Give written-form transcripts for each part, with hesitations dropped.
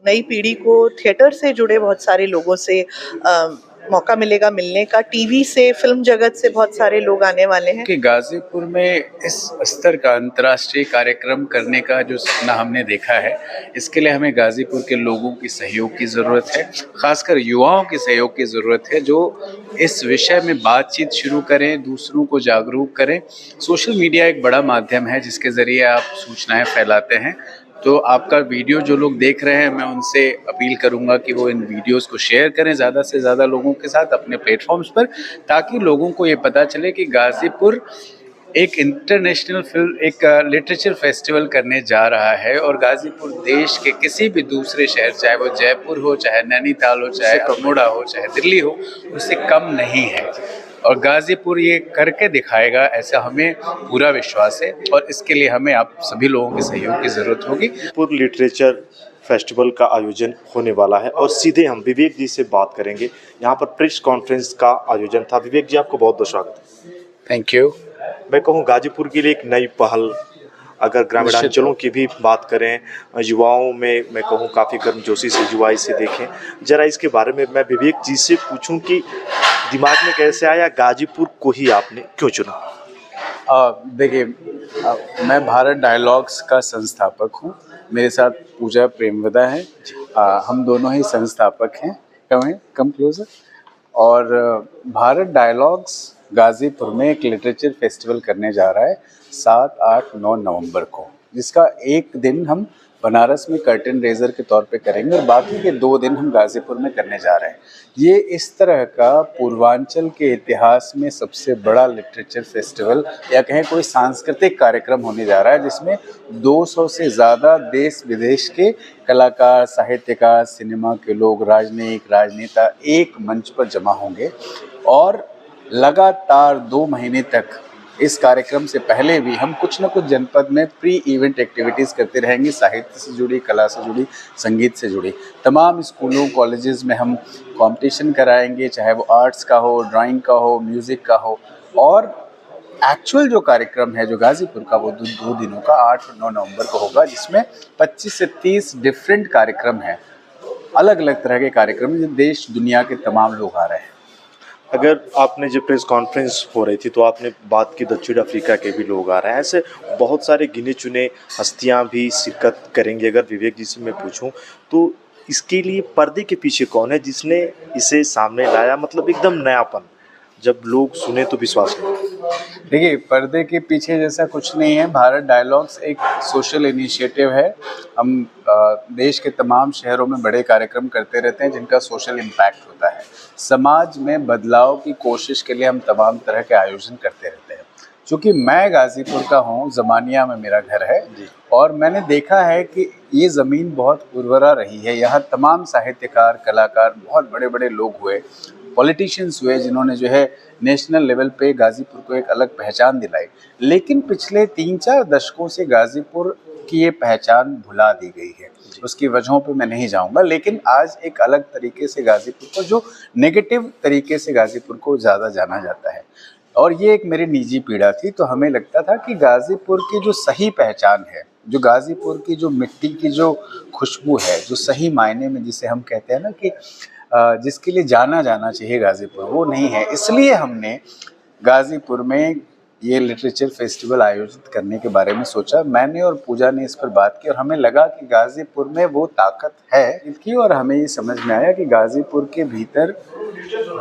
नई पीढ़ी को थिएटर से जुड़े बहुत सारे लोगों से मौका मिलेगा मिलने का। टीवी से, फिल्म जगत से बहुत सारे लोग आने वाले हैं कि गाजीपुर में इस स्तर का अंतर्राष्ट्रीय कार्यक्रम करने का जो सपना हमने देखा है, इसके लिए हमें गाजीपुर के लोगों की सहयोग की ज़रूरत है, खासकर युवाओं की सहयोग की ज़रूरत है, जो इस विषय में बातचीत शुरू करें, दूसरों को जागरूक करें। सोशल मीडिया एक बड़ा माध्यम है जिसके ज़रिए आप सूचनाएं फैलाते हैं। तो आपका वीडियो जो लोग देख रहे हैं, मैं उनसे अपील करूंगा कि वो इन वीडियोस को शेयर करें ज़्यादा से ज़्यादा लोगों के साथ अपने प्लेटफॉर्म्स पर, ताकि लोगों को ये पता चले कि गाजीपुर एक इंटरनेशनल फिल्म, एक लिटरेचर फेस्टिवल करने जा रहा है और गाजीपुर देश के किसी भी दूसरे शहर, चाहे वो जयपुर हो, चाहे नैनीताल हो, चाहे अल्मोड़ा हो, चाहे दिल्ली हो, उससे कम नहीं है। और गाजीपुर ये करके दिखाएगा, ऐसा हमें पूरा विश्वास है और इसके लिए हमें आप सभी लोगों के सहयोग की ज़रूरत होगी। गाजीपुर लिटरेचर फेस्टिवल का आयोजन होने वाला है और सीधे हम विवेक जी से बात करेंगे। यहाँ पर प्रेस कॉन्फ्रेंस का आयोजन था। विवेक जी, आपको बहुत बहुत स्वागत है। Thank you. मैं कहूँ गाजीपुर के लिए एक नई पहल, अगर ग्रामीण अंचलों की भी बात करें, युवाओं में मैं कहूँ काफ़ी गर्मजोशी से युवा इसे देखें, जरा इसके बारे में मैं विवेक जी से पूछूं कि दिमाग में कैसे आया, गाजीपुर को ही आपने क्यों चुना? देखिए, मैं भारत डायलॉग्स का संस्थापक हूँ, मेरे साथ पूजा प्रेमवदा है, हम दोनों ही संस्थापक हैं। Come closer. और भारत डायलॉग्स गाजीपुर में एक लिटरेचर फेस्टिवल करने जा रहा है 7, 8, 9 नवंबर को, जिसका एक दिन हम बनारस में कर्टन रेजर के तौर पे करेंगे और बाकी के 2 दिन हम गाजीपुर में करने जा रहे हैं। ये इस तरह का पूर्वांचल के इतिहास में सबसे बड़ा लिटरेचर फेस्टिवल या कहें कोई सांस्कृतिक कार्यक्रम होने जा रहा है, जिसमें 200 से ज़्यादा देश विदेश के कलाकार, साहित्यकार, सिनेमा के लोग, राजनेता एक मंच पर जमा होंगे और लगातार 2 महीने तक इस कार्यक्रम से पहले भी हम कुछ न कुछ जनपद में प्री इवेंट एक्टिविटीज़ करते रहेंगे, साहित्य से जुड़ी, कला से जुड़ी, संगीत से जुड़ी। तमाम स्कूलों, कॉलेजेस में हम कंपटीशन कराएंगे, चाहे वो आर्ट्स का हो, ड्राइंग का हो, म्यूज़िक का हो। और एक्चुअल जो कार्यक्रम है जो गाजीपुर का, वो 2 दिनों का 8 और 9 नवंबर को होगा, जिसमें 25 से 30 डिफरेंट कार्यक्रम हैं, अलग अलग तरह के कार्यक्रम, जो देश दुनिया के तमाम लोग आ रहे हैं। अगर आपने जब प्रेस कॉन्फ्रेंस हो रही थी तो आपने बात की दक्षिण अफ्रीका के भी लोग आ रहे हैं, ऐसे बहुत सारे गिने चुने हस्तियां भी शिरकत करेंगे। अगर विवेक जी से मैं पूछूं तो इसके लिए पर्दे के पीछे कौन है जिसने इसे सामने लाया, मतलब एकदम नयापन, जब लोग सुने तो विश्वास नहीं? देखिए, पर्दे के पीछे जैसा कुछ नहीं है। भारत डायलॉग्स एक सोशल इनिशिएटिव है। हम देश के तमाम शहरों में बड़े कार्यक्रम करते रहते हैं जिनका सोशल इम्पैक्ट होता है। समाज में बदलाव की कोशिश के लिए हम तमाम तरह के आयोजन करते रहते हैं। चूँकि मैं गाजीपुर का हूँ, ज़मानिया में मेरा घर है और मैंने देखा है कि ये ज़मीन बहुत उर्वरा रही है। यहाँ तमाम साहित्यकार, कलाकार, बहुत बड़े बड़े लोग हुए, पॉलिटिशियंस हुए, जिन्होंने जो है नेशनल लेवल पे गाजीपुर को एक अलग पहचान दिलाई। लेकिन पिछले 3-4 दशकों से गाजीपुर की ये पहचान भुला दी गई है। उसकी वजहों पे मैं नहीं जाऊंगा, लेकिन आज एक अलग तरीके से गाजीपुर को, जो नेगेटिव तरीके से गाजीपुर को ज़्यादा जाना जाता है, और ये एक मेरी निजी पीड़ा थी। तो हमें लगता था कि गाजीपुर की जो सही पहचान है, जो गाजीपुर की जो मिट्टी की जो खुशबू है, जो सही मायने में जिसे हम कहते हैं ना कि जिसके लिए जाना जाना चाहिए गाजीपुर, वो नहीं है। इसलिए हमने गाजीपुर में ये लिटरेचर फेस्टिवल आयोजित करने के बारे में सोचा। मैंने और पूजा ने इस पर बात की और हमें लगा कि गाजीपुर में वो ताकत है कि, और हमें ये समझ में आया कि गाजीपुर के भीतर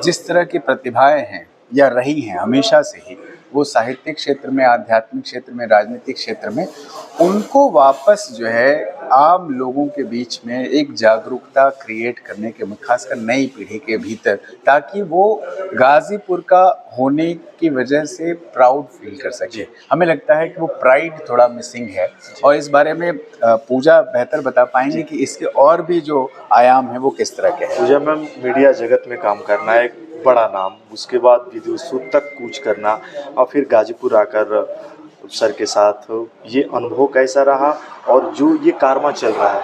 जिस तरह की प्रतिभाएं हैं या रही हैं हमेशा से ही, वो साहित्यिक क्षेत्र में, आध्यात्मिक क्षेत्र में, राजनीतिक क्षेत्र में, उनको वापस जो है आम लोगों के बीच में एक जागरूकता क्रिएट करने के, खासकर नई पीढ़ी के भीतर, ताकि वो गाजीपुर का होने की वजह से प्राउड फील कर सके। हमें लगता है कि वो प्राइड थोड़ा मिसिंग है और इस बारे में पूजा बेहतर बता पाएंगे कि इसके और भी जो आयाम हैं वो किस तरह के हैं। पूजा मैम, मीडिया जगत में काम करना है, बड़ा नाम, उसके बाद विदेशों तक कूच करना और फिर गाजीपुर आकर सर के साथ, ये अनुभव कैसा रहा? और जो ये कारवां चल रहा है,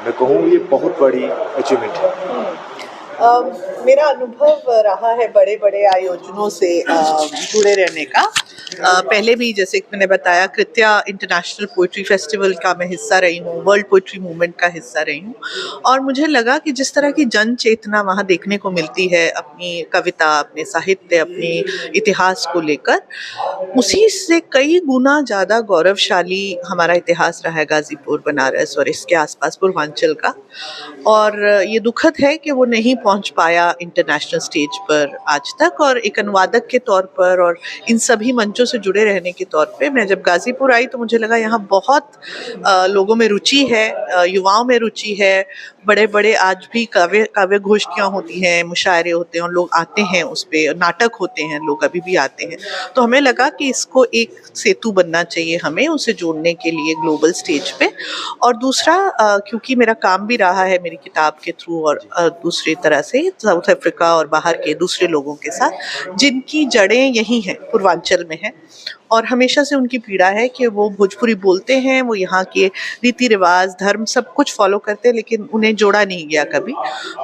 मैं कहूँ ये बहुत बड़ी अचीवमेंट है। मेरा अनुभव रहा है बड़े बड़े आयोजनों से जुड़े रहने का। पहले भी जैसे कि मैंने बताया कृत्या इंटरनेशनल पोइट्री फेस्टिवल का मैं हिस्सा रही हूँ, वर्ल्ड पोइट्री मूवमेंट का हिस्सा रही हूँ, और मुझे लगा कि जिस तरह की जन चेतना वहाँ देखने को मिलती है अपनी कविता, अपने साहित्य, अपने इतिहास को लेकर, उसी से कई गुना ज़्यादा गौरवशाली हमारा इतिहास रहा है गाज़ीपुर, बनारस और इसके आसपास पूर्वांचल का। और ये दुखद है कि वो नहीं पहुंच पाया इंटरनेशनल स्टेज पर आज तक। और एक अनुवादक के तौर पर और इन सभी मंचों से जुड़े रहने के तौर पे मैं जब गाज़ीपुर आई तो मुझे लगा यहाँ बहुत लोगों में रुचि है, युवाओं में रुचि है। बड़े बड़े आज भी काव्य गोष्ठियाँ होती हैं, मुशायरे होते हैं और लोग आते हैं, उस पे नाटक होते हैं, लोग अभी भी आते हैं। तो हमें लगा कि इसको एक सेतु बनना चाहिए हमें उसे जोड़ने के लिए ग्लोबल स्टेज पे। और दूसरा क्योंकि मेरा काम भी रहा है मेरी किताब के थ्रू और दूसरी तरह से साउथ अफ्रीका और बाहर के दूसरे लोगों के साथ जिनकी जड़ें यही हैं, पूर्वांचल में हैं, और हमेशा से उनकी पीड़ा है कि वो भोजपुरी बोलते हैं, वो यहाँ के रीति रिवाज, धर्म सब कुछ फॉलो करते हैं, लेकिन उन्हें जोड़ा नहीं गया कभी।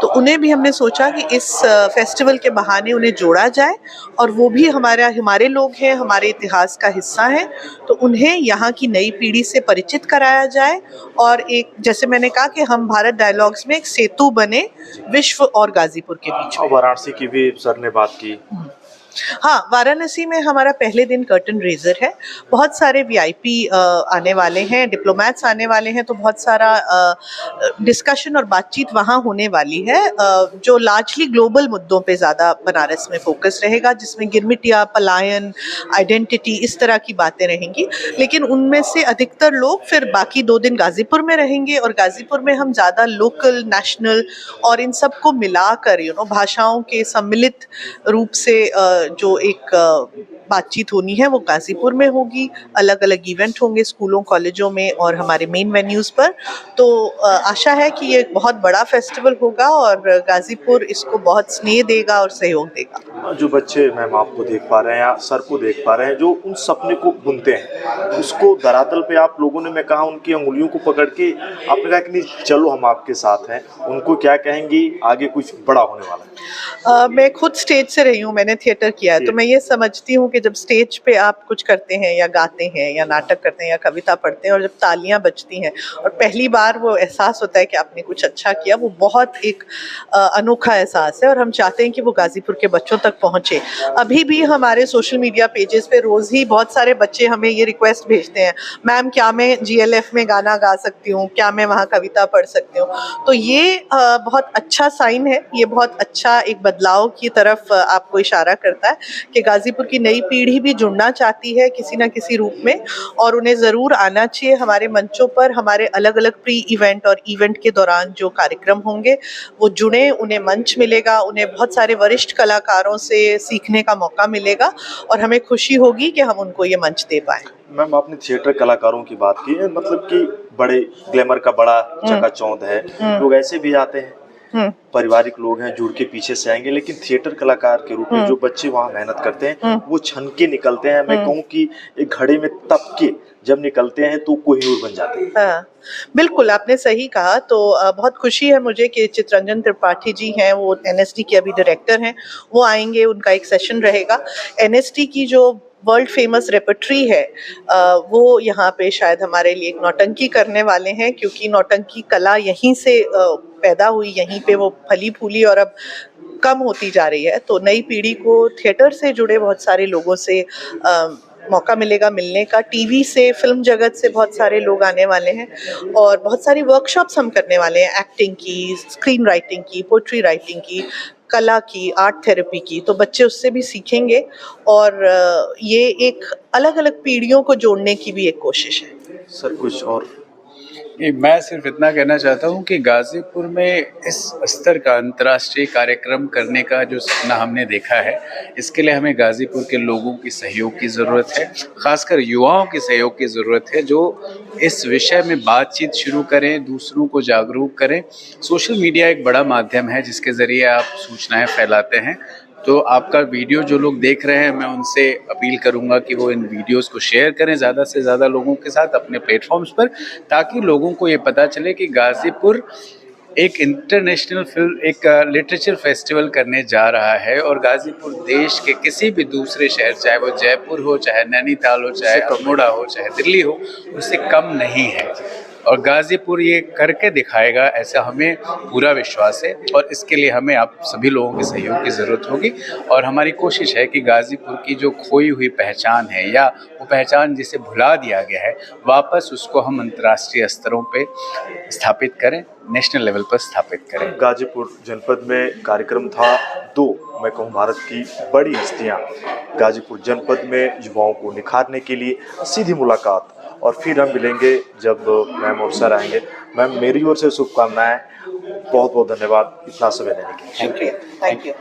तो उन्हें भी हमने सोचा कि इस फेस्टिवल के बहाने उन्हें जोड़ा जाए, और वो भी हमारे लोग हैं, हमारे इतिहास का हिस्सा हैं, तो उन्हें यहाँ की नई पीढ़ी से परिचित कराया जाए। और एक जैसे मैंने कहा कि हम भारत डायलॉग्स में एक सेतु बने विश्व और गाजीपुर के बीच में। वाराणसी की भी सर ने बात की। हाँ, वाराणसी में हमारा पहले दिन कर्टन रेजर है। बहुत सारे वीआईपी आने वाले हैं, डिप्लोमैट्स आने वाले हैं, तो बहुत सारा डिस्कशन और बातचीत वहाँ होने वाली है, जो लार्जली ग्लोबल मुद्दों पे ज़्यादा बनारस में फोकस रहेगा, जिसमें गिरमिटिया, पलायन, आइडेंटिटी, इस तरह की बातें रहेंगी। लेकिन उनमें से अधिकतर लोग फिर बाकी 2 दिन गाजीपुर में रहेंगे, और गाजीपुर में हम ज़्यादा लोकल, नेशनल और इन सबको मिलाकर भाषाओं के सम्मिलित रूप से जो एक बातचीत होनी है वो गाजीपुर में होगी। अलग अलग इवेंट होंगे स्कूलों, कॉलेजों में और हमारे मेन वेन्यूज़ पर। तो आशा है कि ये बहुत बड़ा फेस्टिवल होगा और गाजीपुर इसको बहुत स्नेह देगा और सहयोग देगा। जो बच्चे मैम आपको देख पा रहे हैं या सर को देख पा रहे हैं, जो उन सपने को बुनते हैं, उसको धरातल पे आप लोगों ने, मैं कहा, उनकी अंगुलियों को पकड़ के आपने कहा कि नहीं चलो हम आपके साथ हैं, उनको क्या कहेंगी आगे कुछ बड़ा होने वाला है? मैं खुद स्टेज से रही हूँ, मैंने थिएटर किया है, तो मैं ये समझती हूँ कि जब स्टेज पे आप कुछ करते हैं या गाते हैं या नाटक करते हैं या कविता पढ़ते हैं और जब तालियां बजती हैं और पहली बार वो एहसास होता है कि आपने कुछ अच्छा किया, वो बहुत एक अनोखा एहसास है। और हम चाहते हैं कि वो गाजीपुर के बच्चों तक पहुँचे। अभी भी हमारे सोशल मीडिया पेजेस पे रोज़ ही बहुत सारे बच्चे हमें ये रिक्वेस्ट भेजते हैं, मैम क्या मैं GLF में गाना गा सकती हूँ, क्या मैं वहाँ कविता पढ़ सकती हूँ। तो ये बहुत अच्छा साइन है, ये बहुत अच्छा एक बदलाव की तरफ आपको इशारा करता है कि गाजीपुर की नई पीढ़ी भी जुड़ना चाहती है किसी ना किसी रूप में, और उन्हें ज़रूर आना चाहिए हमारे मंचों पर। हमारे अलग अलग प्री इवेंट और इवेंट के दौरान जो कार्यक्रम होंगे वो जुड़े, उन्हें मंच मिलेगा, उन्हें बहुत सारे वरिष्ठ कलाकारों से सीखने का मौका मिलेगा, और हमें खुशी होगी कि हम उनको ये मंच दे पाएँ। मैम आपने थिएटर कलाकारों की बात की है, मतलब कि बड़े ग्लैमर का बड़ा चकाचौंध है, लोग ऐसे भी आते हैं, पारिवारिक लोग हैं, जुड़ के पीछे से आएंगे, लेकिन थिएटर कलाकार के रूप में जो बच्चे वहाँ मेहनत करते हैं वो छन के निकलते हैं। मैं कहूँ कि एक घड़े में तप के जब निकलते हैं तो कोहिनूर बन जाते हैं। हाँ, बिल्कुल आपने सही कहा। तो बहुत खुशी है मुझे कि चित्ररंजन त्रिपाठी जी हैं, वो NSD के अभी डायरेक्टर हैं, वो आएंगे, उनका एक सेशन रहेगा। NSD की जो वर्ल्ड फेमस रेपर्टरी है वो यहाँ पे शायद हमारे लिए एक नौटंकी करने वाले हैं, क्योंकि नौटंकी कला यहीं से पैदा हुई, यहीं पे वो फली फूली और अब कम होती जा रही है। तो नई पीढ़ी को थिएटर से जुड़े बहुत सारे लोगों से मौका मिलेगा मिलने का। टीवी से, फिल्म जगत से बहुत सारे लोग आने वाले हैं, और बहुत सारी वर्कशॉप्स हम करने वाले हैं, एक्टिंग की, स्क्रीन राइटिंग की, पोट्री राइटिंग की, कला की, आर्ट थेरेपी की। तो बच्चे उससे भी सीखेंगे, और ये एक अलग अलग पीढ़ियों को जोड़ने की भी एक कोशिश है। सर कुछ और? मैं सिर्फ इतना कहना चाहता हूँ कि गाजीपुर में इस स्तर का अंतर्राष्ट्रीय कार्यक्रम करने का जो सपना हमने देखा है, इसके लिए हमें गाजीपुर के लोगों की सहयोग की ज़रूरत है, खासकर युवाओं की सहयोग की ज़रूरत है, जो इस विषय में बातचीत शुरू करें, दूसरों को जागरूक करें। सोशल मीडिया एक बड़ा माध्यम है जिसके ज़रिए आप सूचनाएं फैलाते हैं। तो आपका वीडियो जो लोग देख रहे हैं, मैं उनसे अपील करूंगा कि वो इन वीडियोस को शेयर करें ज़्यादा से ज़्यादा लोगों के साथ अपने प्लेटफॉर्म्स पर, ताकि लोगों को ये पता चले कि गाजीपुर एक इंटरनेशनल फिल्म एक लिटरेचर फेस्टिवल करने जा रहा है और गाजीपुर देश के किसी भी दूसरे शहर, चाहे वो जयपुर हो, चाहे नैनीताल हो, चाहे अल्मोड़ा हो, चाहे दिल्ली हो, उससे कम नहीं है। और गाजीपुर ये करके दिखाएगा, ऐसा हमें पूरा विश्वास है और इसके लिए हमें आप सभी लोगों के सहयोग की ज़रूरत होगी। और हमारी कोशिश है कि गाजीपुर की जो खोई हुई पहचान है या वो पहचान जिसे भुला दिया गया है, वापस उसको हम अंतर्राष्ट्रीय स्तरों पे स्थापित करें, नेशनल लेवल पर स्थापित करें। गाजीपुर जनपद में कार्यक्रम था 2, मैं कहूँ भारत की बड़ी हस्तियाँ गाजीपुर जनपद में युवाओं को निखारने के लिए सीधी मुलाकात। और फिर हम मिलेंगे जब मैम और सर आएंगे। मैम, मेरी ओर से शुभकामनाएं, बहुत बहुत धन्यवाद इतना समय देने के लिए। शुक्रिया, थैंक यू।